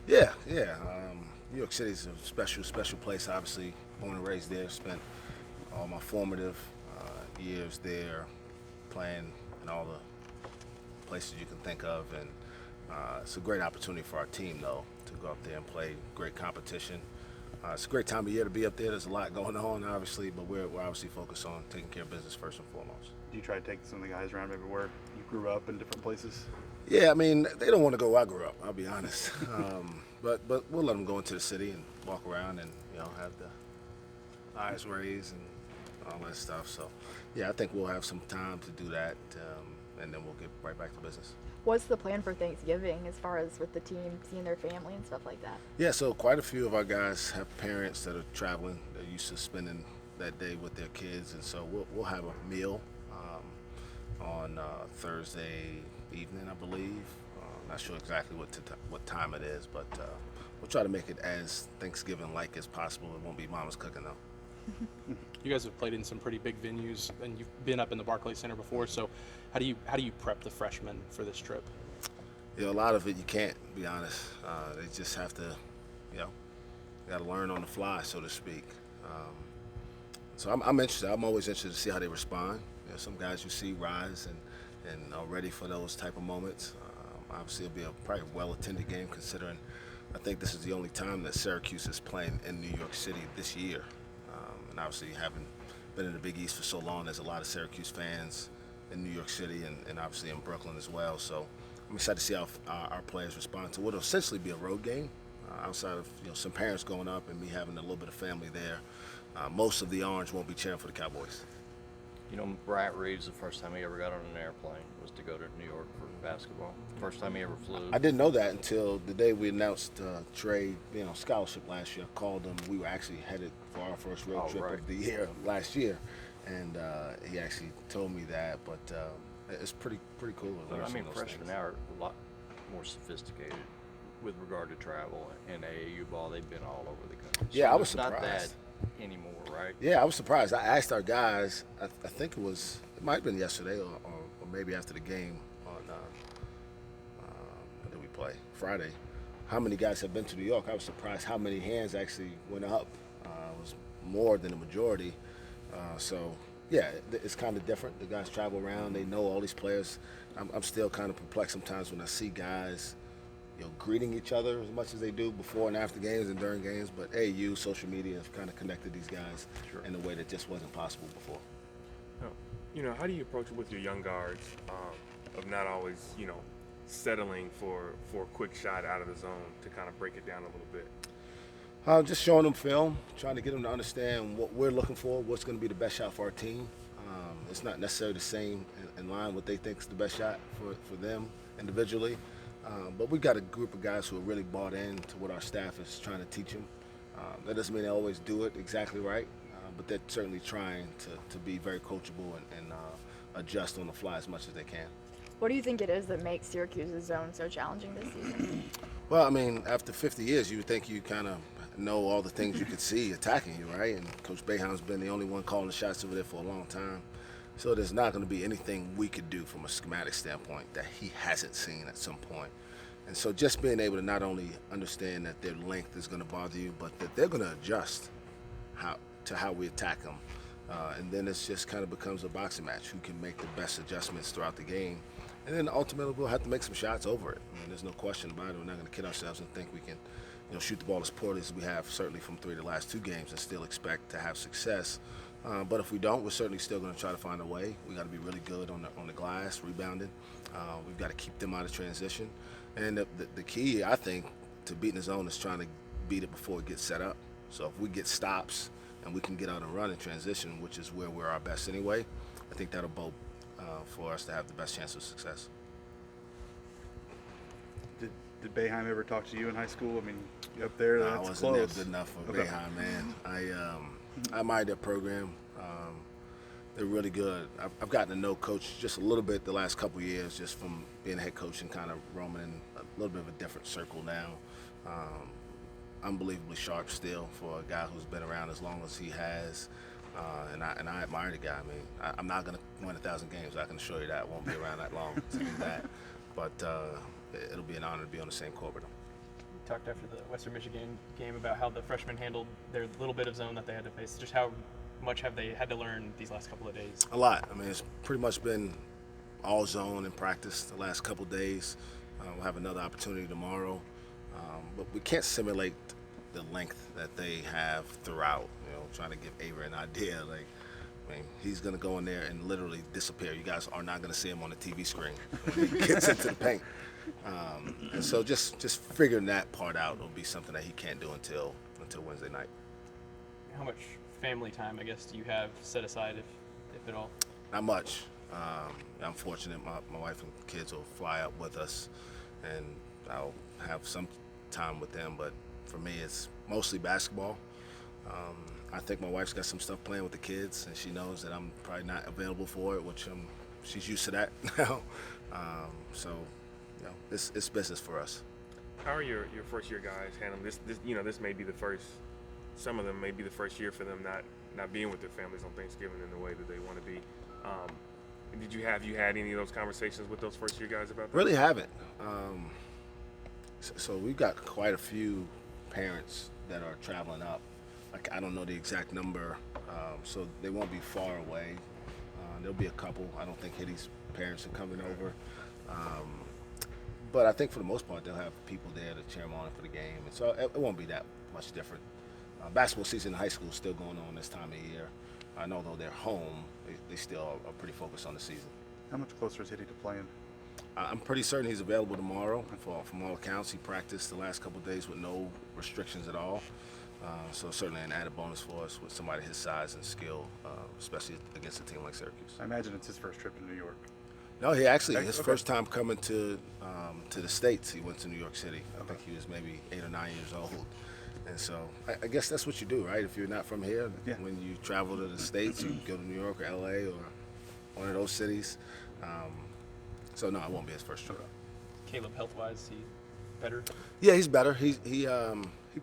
Yeah. New York City is a special place. Obviously, born and raised there. Spent all my formative years there, playing in all the places you can think of, and it's a great opportunity for our team, though, to go up there and play great competition. It's a great time of year to be up there. There's a lot going on, obviously, but we're obviously focused on taking care of business first and foremost. Do you try to take some of the guys around everywhere you grew up in different places? Yeah, I mean, they don't want to go where I grew up. I'll be honest. But we'll let them go into the city and walk around and have the eyes raised and all that stuff. So, yeah, I think we'll have some time to do that, and then we'll get right back to business. What's the plan for Thanksgiving as far as with the team seeing their family and stuff like that? Yeah, so quite a few of our guys have parents that are traveling. They're used to spending that day with their kids, and so we'll have a meal on Thursday evening, I believe. Not sure exactly what time it is, but we'll try to make it as Thanksgiving-like as possible. It won't be mama's cooking though. You guys have played in some pretty big venues, and you've been up in the Barclays Center before. So, how do you prep the freshmen for this trip? A lot of it you can't be honest. They just have to, you know, got to learn on the fly, so to speak. So I'm interested. I'm always interested to see how they respond. Some guys you see rise and are ready for those type of moments. Obviously, it'll be a probably well-attended game considering I think this is the only time that Syracuse is playing in New York City this year. And obviously, having been in the Big East for so long, there's a lot of Syracuse fans in New York City and obviously in Brooklyn as well. So I'm excited to see how our players respond to what will essentially be a road game. Outside of some parents going up and me having a little bit of family there, most of the Orange won't be cheering for the Cowboys. You know, Bryant Reeves, the first time he ever got on an airplane was to go to New York for basketball. First time he ever flew. I didn't know that until the day we announced Trey, scholarship last year. I called him. We were actually headed for our first road trip right. of the year last year, and he actually told me that. But it's pretty cool. To But, learn I some mean, of those freshmen things. now are a lot more sophisticated with regard to travel and AAU ball. They've been all over the country. Yeah, I was it's not that surprised. anymore, right? Yeah, I was surprised. I asked our guys. I think it might have been yesterday or maybe after the game on when did we play? Friday. How many guys have been to New York? I was surprised how many hands actually went up. It was more than the majority. So yeah, it's kind of different. The guys travel around. They know all these players. I'm still kind of perplexed sometimes when I see guys, greeting each other as much as they do before and after games and during games. But AU, social media has kind of connected these guys in a way that just wasn't possible before. How do you approach it with your young guards of not always, settling for a quick shot out of the zone to kind of break it down a little bit? Just showing them film, trying to get them to understand what we're looking for, what's going to be the best shot for our team. It's not necessarily the same in line what they think is the best shot for them individually. But we've got a group of guys who are really bought into what our staff is trying to teach them. That doesn't mean they always do it exactly right, but they're certainly trying to be very coachable and adjust on the fly as much as they can. What do you think it is that makes Syracuse's zone so challenging this season? Well, I mean, after 50 years, you would think you kind of know all the things you could see attacking you, right? And Coach Boeheim's been the only one calling the shots over there for a long time. So there's not going to be anything we could do from a schematic standpoint that he hasn't seen at some point. And so just being able to not only understand that their length is going to bother you, but that they're going to adjust to how we attack them. And then it just kind of becomes a boxing match. Who can make the best adjustments throughout the game? And then ultimately we'll have to make some shots over it. I mean, there's no question about it. We're not going to kid ourselves and think we can shoot the ball as poorly as we have certainly from the last two games and still expect to have success. But if we don't, we're certainly still going to try to find a way. We got to be really good on the glass, rebounding. We've got to keep them out of transition. And the key, I think, to beating the zone is trying to beat it before it gets set up. So if we get stops and we can get out and run in transition, which is where we're our best anyway, I think that'll bode for us to have the best chance of success. Did Boeheim ever talk to you in high school? I mean, up there, that's I wasn't close. there good enough for Okay. Boeheim, man. I admired their program. They're really good. I've gotten to know Coach just a little bit the last couple years, just from being a head coach and kind of roaming in a little bit of a different circle now. Unbelievably sharp still for a guy who's been around as long as he has. And I admire the guy. I mean, I'm not going to win 1,000 games. I can assure you that. I won't be around that long to do that. But it'll be an honor to be on the same court with him. talked after the Western Michigan game about how the freshmen handled their little bit of zone that they had to face. Just how much have they had to learn these last couple of days? A lot. I mean, it's pretty much been all zone in practice the last couple days. We'll have another opportunity tomorrow, but we can't simulate the length that they have throughout. You know, trying to give Avery an idea. Like, I mean, he's going to go in there and literally disappear. You guys are not going to see him on the TV screen when he gets into the paint. And so just figuring that part out will be something that he can't do until Wednesday night. How much family time, I guess, do you have set aside, if at all? Not much. I'm fortunate. My wife and kids will fly up with us, and I'll have some time with them. But for me, it's mostly basketball. I think my wife's got some stuff playing with the kids, and she knows that I'm probably not available for it, which she's used to that now. So, you know, it's business for us. How are your first year guys handling this? This may be the first. Some of them may be the first year for them not being with their families on Thanksgiving in the way that they want to be. Have you had any of those conversations with those first year guys about that? Really haven't. So we've got quite a few parents that are traveling up. Like, I don't know the exact number, so they won't be far away. There'll be a couple. I don't think Hitty's parents are coming over. But I think for the most part, they'll have people there to cheer them on for the game. And so it won't be that much different. Basketball season in high school is still going on this time of year. I know though they're home, they still are pretty focused on the season. How much closer is Hitty to playing? I'm pretty certain he's available tomorrow. From all accounts, he practiced the last couple of days with no restrictions at all. So certainly an added bonus for us with somebody his size and skill, especially against a team like Syracuse. I imagine it's his first trip to New York. No, he actually, Okay, his okay. first time coming to the States, he went to New York City. I think he was maybe 8 or 9 years old. And so I guess that's what you do, right? If you're not from here, Yeah. when you travel to the States, you go to New York or LA or one of those cities. So no, it won't be his first trip. Caleb, health-wise, he better? Yeah, he's better. He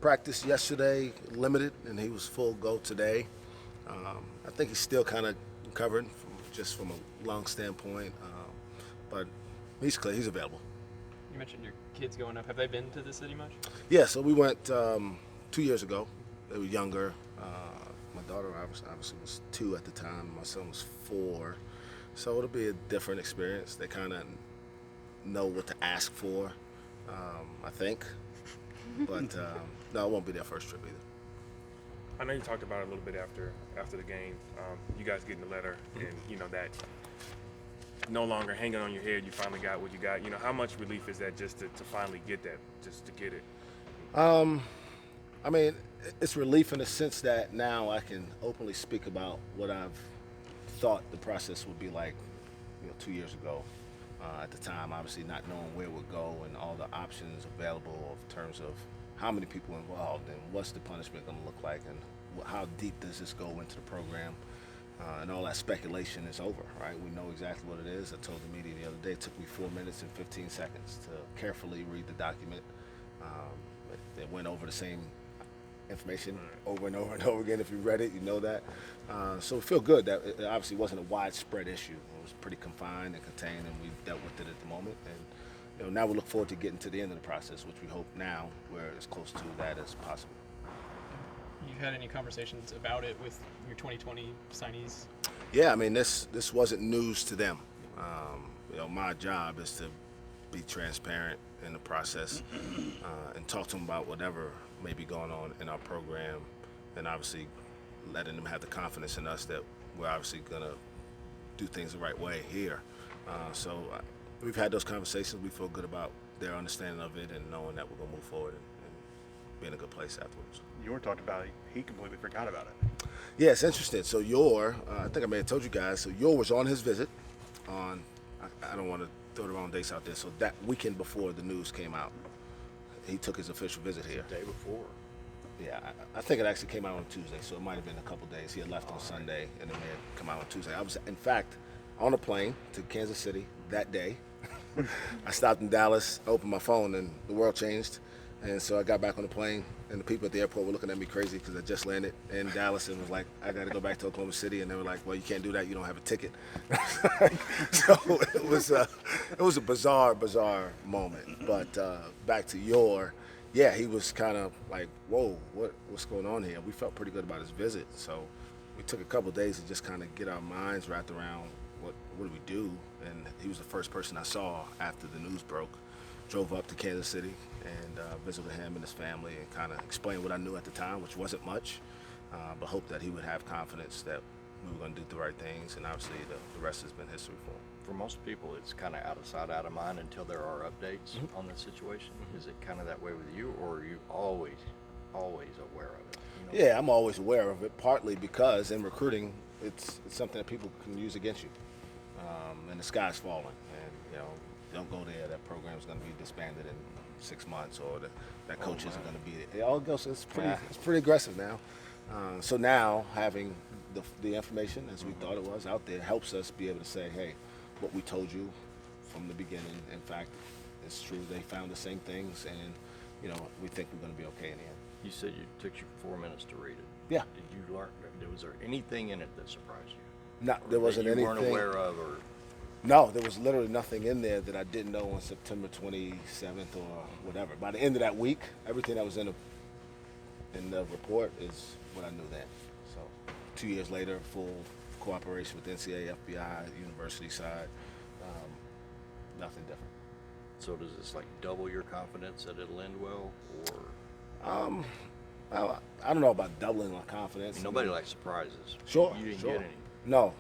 practiced yesterday, limited, and he was full go today. I think he's still kind of recovering from a lung standpoint, but he's clear. He's available. You mentioned your kids going up. Have they been to the city much? Yeah, so we went 2 years ago. They were younger. My daughter obviously was 2 at the time. My son was 4. So it'll be a different experience. They kind of know what to ask for, I think. But no, it won't be their first trip either. I know you talked about it a little bit after the game. You guys getting the letter, and that no longer hanging on your head. You finally got what you got. How much relief is that just to finally get that, just to get it? I mean, it's relief in the sense that now I can openly speak about what I've thought the process would be like, 2 years ago. At the time, obviously not knowing where it would go and all the options available in terms of how many people involved and what's the punishment going to look like and how deep does this go into the program. And all that speculation is over, right? We know exactly what it is. I told the media the other day, it took me 4 minutes and 15 seconds to carefully read the document. It went over the same information over and over and over again. If you read it, you know that. So we feel good that it obviously wasn't a widespread issue. It was pretty confined and contained, and we dealt with it at the moment. And now we look forward to getting to the end of the process, which we hope now we're as close to that as possible. You had any conversations about it with your 2020 signees? Yeah, I mean, this wasn't news to them. My job is to be transparent in the process and talk to them about whatever may be going on in our program, and obviously letting them have the confidence in us that we're obviously going to do things the right way here. So we've had those conversations. We feel good about their understanding of it and knowing that we're going to move forward and be in a good place afterwards. You were talked about it. He completely forgot about it. Yeah, it's interesting. So I think I may have told you guys, so Yor was on his visit on, I don't want to throw the wrong dates out there, so that weekend before the news came out, he took his official visit here. The day before. Yeah, I think it actually came out on Tuesday, so it might have been a couple days. He had left on Sunday, and it may have come out on Tuesday. I was, in fact, on a plane to Kansas City that day. I stopped in Dallas, opened my phone, and the world changed. And so I got back on the plane, and the people at the airport were looking at me crazy because I just landed in Dallas and was like, I got to go back to Oklahoma City. And they were like, well, you can't do that. You don't have a ticket. So it was a bizarre moment. But back to Yor, yeah, he was kind of like, whoa, what's going on here? We felt pretty good about his visit, so we took a couple of days to just kind of get our minds wrapped around what do we do. And he was the first person I saw after the news broke. Drove up to Kansas City and visited him and his family and kind of explained what I knew at the time, which wasn't much, but hoped that he would have confidence that we were going to do the right things. And obviously, the rest has been history for him. For most people, it's kind of out of sight, out of mind until there are updates on the situation. Is it kind of that way with you, or are you always aware of it? You know? Yeah, I'm always aware of it, partly because in recruiting, it's something that people can use against you. And the sky's falling, and don't go there. That program is going to be disbanded in 6 months, or that coach isn't going to be there. It all goes. It's pretty aggressive now. So now having the information as we thought it was out there helps us be able to say, hey, what we told you from the beginning, in fact, it's true. They found the same things, and we think we're going to be okay in the end. You said it took you 4 minutes to read it. Yeah. Did you learn? Was there anything in it that surprised you? No, there wasn't that you anything. weren't aware of, or No, there was literally nothing in there that I didn't know on September 27th or whatever. By the end of that week, everything that was in the report is what I knew then. So 2 years later, full cooperation with NCAA, FBI, university side, nothing different. so does this like double your confidence that it'll end well, or I don't know about doubling my confidence. nobody likes surprises? Sure, You didn't sure. get any. No,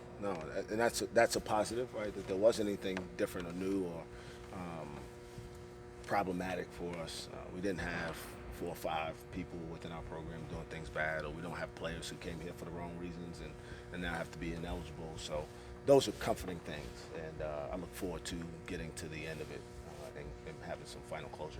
and that's a positive, right? That there wasn't anything different or new or problematic for us. We didn't have 4 or 5 people within our program doing things bad, or we don't have players who came here for the wrong reasons and now have to be ineligible. So those are comforting things, and I look forward to getting to the end of it and having some final closure.